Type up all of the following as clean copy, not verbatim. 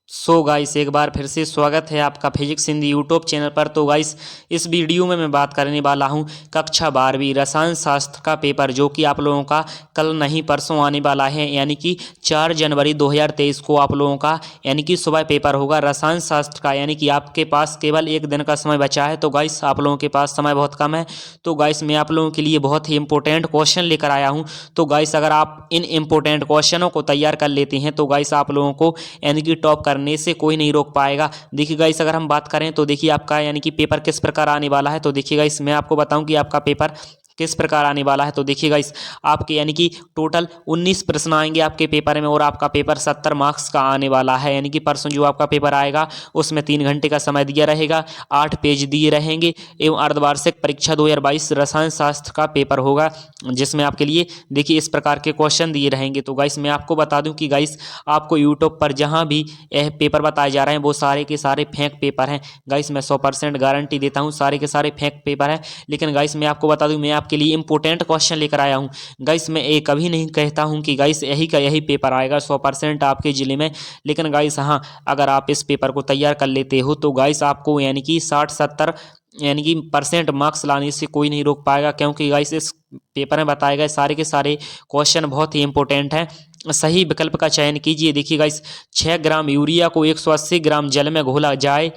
So guys एक बार फिर से स्वागत है आपका फिजिक्स हिंदी यूट्यूब चैनल पर। तो गाइस इस वीडियो में मैं बात करने वाला हूं कक्षा 12वीं रसायन शास्त्र का पेपर, जो कि आप लोगों का कल नहीं परसों आने वाला है, यानी कि 4 जनवरी 2023 को आप लोगों का यानी कि सुबह पेपर होगा रसायन शास्त्र का। यानी कि आपके पास केवल एक दिन का समय बचा है। तो गाइस आप लोगों के पास समय बहुत कम है। तो गाइस मैं आप लोगों के लिए बहुत ही इंपॉर्टेंट क्वेश्चन लेकर आया हूँ। तो गाइस अगर आप इन इंपॉर्टेंट क्वेश्चनों को तैयार कर लेते हैं तो गाइस आप लोगों को यानी कि टॉप करने से कोई नहीं रोक पाएगा। देखिए गाइस अगर हम बात करें तो देखिए आपका यानी कि पेपर किस प्रकार आने वाला है। तो देखिए गाइस मैं आपको बताऊं कि आपका पेपर किस प्रकार आने वाला है। तो देखिए गाइस आपके यानी कि टोटल 19 प्रश्न आएंगे आपके पेपर में, और आपका पेपर 70 मार्क्स का आने वाला है। यानी कि परसों जो आपका पेपर आएगा उसमें 3 घंटे का समय दिया रहेगा, 8 पेज दिए रहेंगे एवं अर्धवार्षिक परीक्षा 2022 रसायन शास्त्र का पेपर होगा, जिसमें आपके लिए देखिए इस प्रकार के क्वेश्चन दिए रहेंगे। तो गाइस मैं आपको बता दूं कि गाइस आपको यूट्यूब पर जहां भी यह पेपर बताए जा रहे हैं वो सारे के सारे फेक पेपर हैं। गाइस मैं 100% गारंटी देता हूं सारे के सारे फेक पेपर हैं। लेकिन गाइस मैं आपको बता दूं मैं आपके लिए इंपॉर्टेंट क्वेश्चन लेकर आया हूं। गाइस मैं ये कभी नहीं कहता हूं कि गाइस यही का यही पेपर आएगा 100% आपके ज़िले में। लेकिन गाइस हाँ, अगर आप इस पेपर को तैयार कर लेते हो तो गाइस आपको यानी कि 60-70 यानी कि परसेंट मार्क्स लाने से कोई नहीं रोक पाएगा, क्योंकि गाइस इस पेपर में बताए गए सारे के सारे क्वेश्चन बहुत ही इंपॉर्टेंट हैं। सही विकल्प का चयन कीजिए। देखिए गाइस 6 ग्राम यूरिया को 180 ग्राम जल में घोला जाए,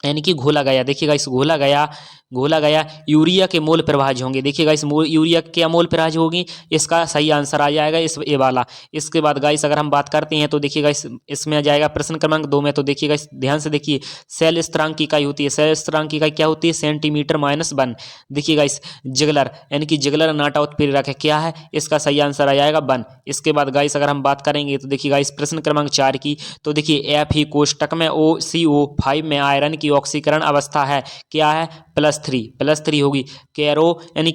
यानी कि घोला गया। देखिए गाइस घोला गया यूरिया के मोल प्रभाज होंगे। देखिए गाइस यूरिया के क्या मोल प्रभाज होगी, इसका सही आंसर आ जाएगा इस ये वाला। इसके बाद गाइस अगर हम बात करते हैं तो देखिए गाइस इसमें आ जाएगा प्रश्न क्रमांक 2 में। तो देखिए गाइस ध्यान से देखिए, सेल स्थिरांक की इकाई होती है, सेल स्थिरांक की इकाई क्या होती है, सेंटीमीटर माइनस 1। देखिए गाइस जिगलर यानी कि जिगलर नाटा उत्प्रेरक है, क्या है, इसका सही आंसर आ जाएगा 1। इसके बाद गाइस अगर हम बात करेंगे तो देखिए गाइस प्रश्न क्रमांक 4 की, तो देखिए एफ ही कोष्टक में OCO5 में आयरन की ऑक्सीकरण अवस्था है, क्या है, +3 होगी। कैरो यानी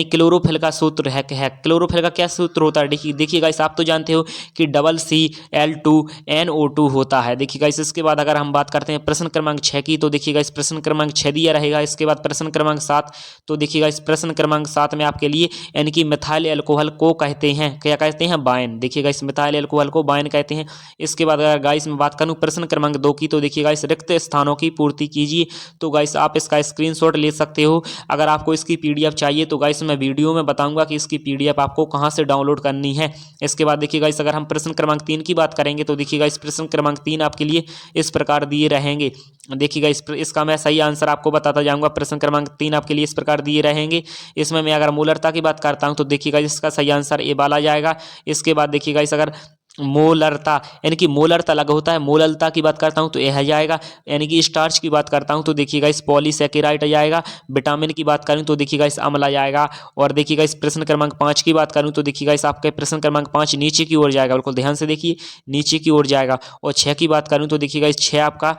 क्लोरोफिल का सूत्र है क्लोरोफिल का क्या सूत्र होता है। देखिए गाइस आप तो जानते हो कि CCl2NO2 होता है। देखिए गाइस इसके बाद अगर हम बात करते हैं प्रश्न क्रमांक 6 की, तो देखिए गाइस प्रश्न क्रमांक 6 दिया रहेगा। इसके बाद प्रश्न क्रमांक 7, तो देखिए गाइस प्रश्न क्रमांक 7 में आपके लिए यानी कि मिथाइल एल्कोहल को कहते हैं, क्या कहते हैं, बाइन। देखिए गाइस मिथाइल एल्कोहल को बाइन कहते हैं। इसके बाद अगर गाइस मैं बात करूं प्रश्न क्रमांक 2 की, तो देखिए गाइस रिक्त स्थानों की पूर्ति कीजिए। तो गाइस आप इसका स्क्रीनशॉट ले सकते हो। अगर आपको इसकी PDF चाहिए तो गाइस मैं वीडियो में बताऊंगा कि इसकी PDF आपको कहां से डाउनलोड करनी है। इसके बाद देखिए गाइस अगर हम प्रश्न क्रमांक 3 की बात करेंगे तो देखिए गाइस प्रश्न क्रमांक 3 आपके लिए इस प्रकार दिए रहेंगे। देखिए गाइस इसका मैं सही आंसर आपको बताता जाऊंगा। प्रश्न क्रमांक 3 आपके लिए इस प्रकार दिए रहेंगे। इसमें मैं अगर मोलरता की बात करता हूं तो देखिए गाइस इसका सही आंसर ए वाला जाएगा। इसके बाद देखिए गाइस अगर मोलरता यानी कि मोलरता अलग होता है, मोलरता की बात करता हूं तो यह जाएगा। यानी कि स्टार्च की बात करता हूं तो देखिएगा इस पॉलीसेकेराइड आ जाएगा। विटामिन की बात करूं तो देखिएगा इस अम्ल आ जाएगा। और देखिएगा इस प्रश्न क्रमांक 5 की बात करूं तो देखिएगा इस आपके प्रश्न क्रमांक 5 नीचे की ओर जाएगा, बिल्कुल ध्यान से देखिए नीचे की ओर जाएगा। और 6 की बात करूं तो देखिएगा इस 6 आपका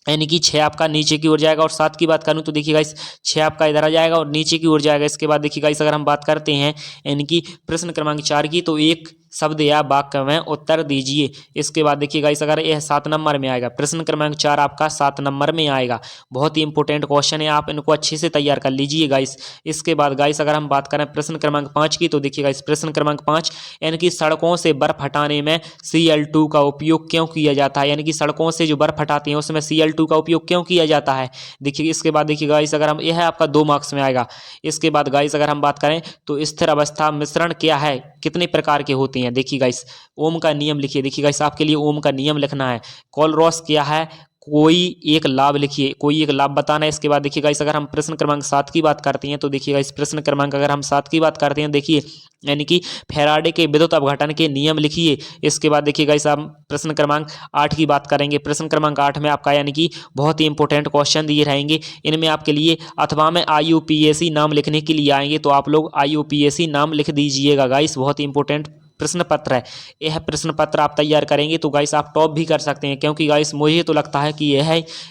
यानी कि 6 आपका नीचे की ओर जाएगा। और 7 की बात करूं तो देखिएगा इस 6 आपका इधर आ जाएगा और नीचे की ओर जाएगा। इसके बाद देखिएगा इस अगर हम बात करते हैं यानी कि प्रश्न क्रमांक 4 की, तो एक शब्द या वाक्य में उत्तर दीजिए। इसके बाद देखिएगा इस अगर यह 7 नंबर में आएगा, प्रश्न क्रमांक 4 आपका 7 नंबर में आएगा। बहुत ही इंपॉर्टेंट क्वेश्चन है, आप इनको अच्छे से तैयार कर लीजिए गाइस। इसके बाद गाइस अगर हम बात करें प्रश्न क्रमांक 5 की, तो देखिएगा इस प्रश्न क्रमांक 5 यानी कि सड़कों से बर्फ हटाने में Cl2 का उपयोग क्यों किया जाता है। यानी कि सड़कों से जो बर्फ हटाते हैं उसमें Cl2 का उपयोग क्यों किया जाता है। देखिए इसके बाद देखिए गाइस अगर हम यह आपका 2 मार्क्स में आएगा। इसके बाद गाइस अगर हम बात करें तो स्थिर अवस्था मिश्रण क्या है, कितने प्रकार के होते हैं। देखिए गाइस ओम का नियम लिखिए। देखिए गाइस आपके लिए ओम का नियम लिखना है। कोलरोस क्या है, कोई एक लाभ लिखिए, कोई एक लाभ बताना है। इसके बाद देखिए गाइस अगर हम प्रश्न क्रमांक 7 की बात करते हैं तो देखिएगा इस प्रश्न क्रमांक अगर हम 7 की बात करते हैं, देखिए यानी कि फैराडे के विद्युत अपघटन के नियम लिखिए। इसके बाद देखिए गाइस हम प्रश्न क्रमांक 8 की बात करेंगे। प्रश्न क्रमांक 8 में आपका यानी कि बहुत ही इंपॉर्टेंट क्वेश्चन दिए रहेंगे। इनमें आपके लिए अथवा में IUPAC नाम लिखने के लिए आएंगे, तो आप लोग IUPAC नाम लिख दीजिएगा गाइस। बहुत ही इंपॉर्टेंट प्रश्न पत्र है। यह प्रश्न पत्र आप तैयार करेंगे तो गाइस आप टॉप भी कर सकते हैं, क्योंकि गाइस मुझे तो लगता है कि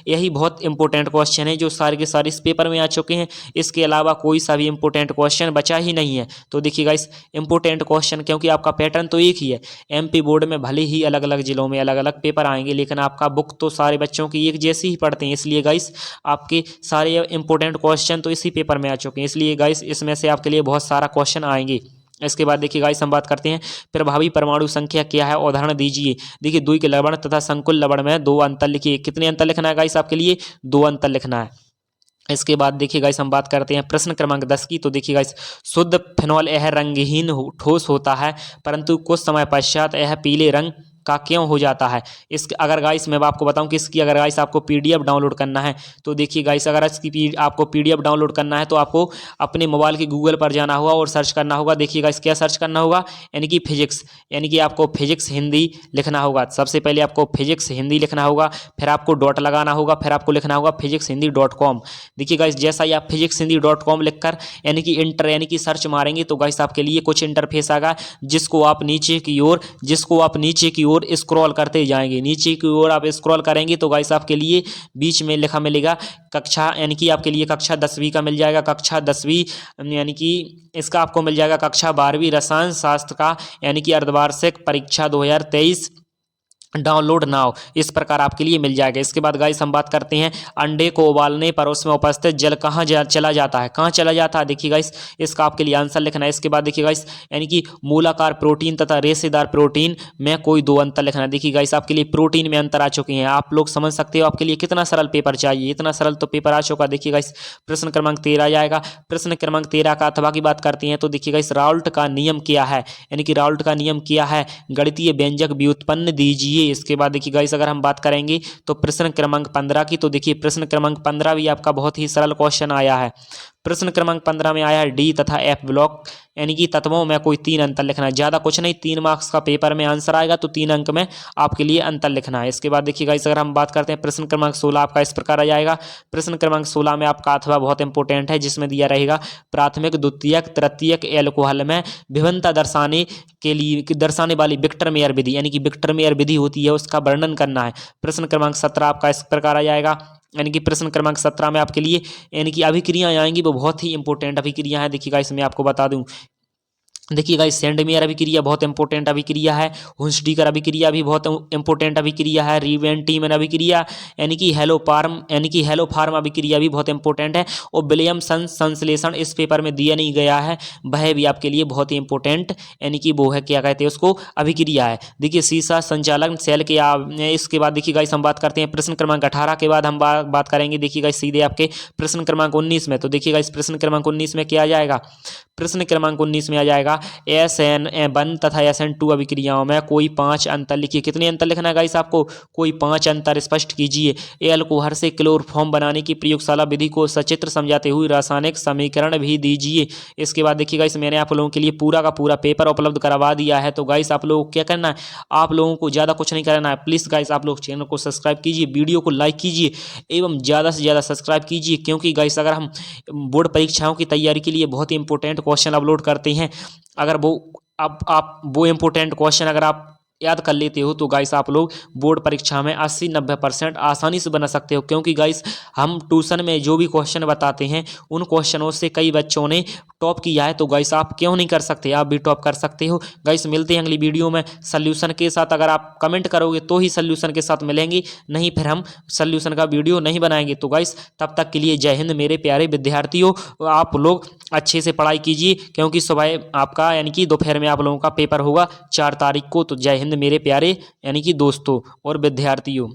यही बहुत इंपॉर्टेंट क्वेश्चन है जो सारे के सारे इस पेपर में आ चुके हैं। इसके अलावा कोई सा भी इंपॉर्टेंट क्वेश्चन बचा ही नहीं है। तो देखिए गाइस इंपॉर्टेंट क्वेश्चन, क्योंकि आपका पैटर्न तो एक ही है। MP बोर्ड में भले ही अलग अलग जिलों में अलग अलग पेपर आएंगे, लेकिन आपका बुक तो सारे बच्चों की एक जैसी ही पढ़ते हैं। इसलिए गाइस आपके सारे इंपॉर्टेंट क्वेश्चन तो इसी पेपर में आ चुके हैं। इसलिए गाइस इसमें से आपके लिए बहुत सारा क्वेश्चन आएंगे। इसके बाद देखिए गाइस हम बात करते हैं प्रभावी परमाणु संख्या क्या है, उदाहरण दीजिए। देखिए द्वि के लवण तथा संकुल लवण में 2 अंतर लिखिए। कितने अंतर लिखना है गाइस आपके लिए? 2 अंतर लिखना है। इसके बाद देखिए गाइस हम बात करते हैं प्रश्न क्रमांक 10 की। तो देखिए गाइस शुद्ध फिनॉल यह रंगहीन ठोस होता है, परंतु कुछ समय पश्चात यह पीले रंग का क्यों हो जाता है? इस अगर गाइस मैं आपको बताऊं कि इसकी अगर गाइस आपको पीडीएफ डाउनलोड करना है तो देखिए गाइस अगर इसकी आपको पीडीएफ डाउनलोड करना है तो आपको अपने मोबाइल के गूगल पर जाना होगा और सर्च करना होगा। देखिए गाइस क्या सर्च करना होगा? यानी कि फिजिक्स, यानी कि आपको फिजिक्स हिंदी लिखना होगा। सबसे पहले आपको फिजिक्स हिंदी लिखना होगा, फिर आपको डॉट लगाना होगा, फिर आपको लिखना होगा physicshindy.com। देखिए गाइस जैसा ही आप physicshindy.com लिखकर यानी कि इंटर यानी कि सर्च मारेंगे तो गाइस आपके लिए कुछ इंटरफेस आएगा, जिसको आप नीचे की ओर स्क्रॉल करते जाएंगे। नीचे की ओर आप स्क्रॉल करेंगे तो गाइस आपके लिए बीच में लिखा मिलेगा कक्षा, यानी कि आपके लिए कक्षा 10वीं का मिल जाएगा। कक्षा 10वीं यानी कि इसका आपको मिल जाएगा कक्षा 12वीं रसायन शास्त्र का, यानी कि अर्धवार्षिक परीक्षा 2023 डाउनलोड नाउ, इस प्रकार आपके लिए मिल जाएगा। इसके बाद गाइस हम बात करते हैं अंडे को उबालने पर उसमें उपस्थित जल कहाँ चला जाता है? कहाँ चला जाता है? देखिए गाइस इसका आपके लिए आंसर लिखना है। इसके बाद देखिए गाइस यानी कि मूलाकार प्रोटीन तथा रेशेदार प्रोटीन में कोई 2 अंतर लिखना है। देखिए गाइस आपके लिए प्रोटीन में अंतर आ चुके हैं, आप लोग समझ सकते हो आपके लिए कितना सरल पेपर चाहिए। इतना सरल तो पेपर आ चुका। देखिए गाइस प्रश्न क्रमांक 13 आ जाएगा। प्रश्न क्रमांक 13 का अथवा की बात करते हैं तो देखिए गाइस राउल्ट का नियम क्या है? यानी कि राउल्ट का नियम क्या है? गणितीय व्यंजक व्युत्पन्न दीजिए। इसके बाद देखिए गाइस अगर हम बात करेंगे तो प्रश्न क्रमांक 15 की, तो देखिए प्रश्न क्रमांक 15 भी आपका बहुत ही सरल क्वेश्चन आया है। प्रश्न क्रमांक 15 में आया है डी तथा एफ ब्लॉक यानी कि तत्वों में कोई 3 अंतर लिखना है। ज़्यादा कुछ नहीं, 3 मार्क्स का पेपर में आंसर आएगा तो 3 अंक में आपके लिए अंतर लिखना है। इसके बाद देखिए गाइस अगर हम बात करते हैं प्रश्न क्रमांक 16 आपका इस प्रकार आ जाएगा। प्रश्न क्रमांक 16 में आपका अथवा बहुत इंपॉर्टेंट है, जिसमें दिया रहेगा प्राथमिक द्वितीयक तृतीयक एल्कोहल में विभिन्नता दर्शाने वाली विक्टर मेयर विधि, यानी कि विक्टर मेयर विधि होती है, उसका वर्णन करना है। प्रश्न क्रमांक 17 आपका इस प्रकार आ जाएगा। यानी कि प्रश्न क्रमांक 17 में आपके लिए यानी कि अभिक्रियाएं आएंगी, वो बहुत ही इंपॉर्टेंट अभिक्रिया है। देखिए गाइस मैं आपको बता दूं, देखिए गाइस सेंडमेयर अभिक्रिया बहुत इंपॉर्टेंट अभिक्रिया है। हुंसडीकर अभिक्रिया भी बहुत इंपॉर्टेंट अभिक्रिया है। रीवेंटीमन अभिक्रिया यानी कि हेलोफार्म अभिक्रिया भी बहुत इंपॉर्टेंट है। और विलियमसन संश्लेषण इस पेपर में दिया नहीं गया है, वह भी आपके लिए बहुत ही इंपॉर्टेंट यानी कि वो है क्या कहते हैं उसको, अभिक्रिया है। देखिए सीसा संचालन सेल के इसके बाद देखिए गाइस हम बात करते हैं प्रश्न क्रमांक 18 के बाद हम बात करेंगे देखिए गाइस सीधे आपके प्रश्न क्रमांक 19 में। तो देखिए गाइस प्रश्न क्रमांक 19 में क्या आ जाएगा? प्रश्न क्रमांक 19 में आ जाएगा SN1 तथा SN2 अभिक्रियाओं में कोई 5 अंतर लिखिए। कितने अंतर लिखना है गाइस आपको? कोई 5 अंतर स्पष्ट कीजिए। एल्कोहल से क्लोरोफॉर्म बनाने की प्रयोगशाला विधि को सचित्र समझाते हुए रासायनिक समीकरण भी दीजिए। इसके बाद देखिए गाइस मैंने आप लोगों के लिए पूरा का पूरा पेपर उपलब्ध करवा दिया है। तो गाइस आप लोगों को क्या करना है? आप लोगों को ज़्यादा कुछ नहीं करना है। प्लीज़ गाइस आप लोग चैनल को सब्सक्राइब कीजिए, वीडियो को लाइक कीजिए एवं ज़्यादा से ज़्यादा सब्सक्राइब कीजिए, क्योंकि गाइस अगर हम बोर्ड परीक्षाओं की तैयारी के लिए बहुत ही इंपॉर्टेंट क्वेश्चन अपलोड करते हैं, अगर वो आप वो इंपॉर्टेंट क्वेश्चन अगर आप याद कर लेते हो तो गाइस आप लोग बोर्ड परीक्षा में 80-90% आसानी से बना सकते हो। क्योंकि गाइस हम ट्यूशन में जो भी क्वेश्चन बताते हैं उन क्वेश्चनों से कई बच्चों ने टॉप किया है। तो गाइस आप क्यों नहीं कर सकते? आप भी टॉप कर सकते हो। गाइस मिलते हैं अगली वीडियो में सल्यूशन के साथ। अगर आप कमेंट करोगे तो ही सल्यूशन के साथ मिलेंगे, नहीं फिर हम सल्यूशन का वीडियो नहीं बनाएंगे। तो गाइस तब तक के लिए जय हिंद मेरे प्यारे विद्यार्थियों। आप लोग अच्छे से पढ़ाई कीजिए, क्योंकि सुबह आपका यानी कि दोपहर में आप लोगों का पेपर होगा 4 तारीख को। तो जय हिंद मेरे प्यारे यानी कि दोस्तों और विद्यार्थियों।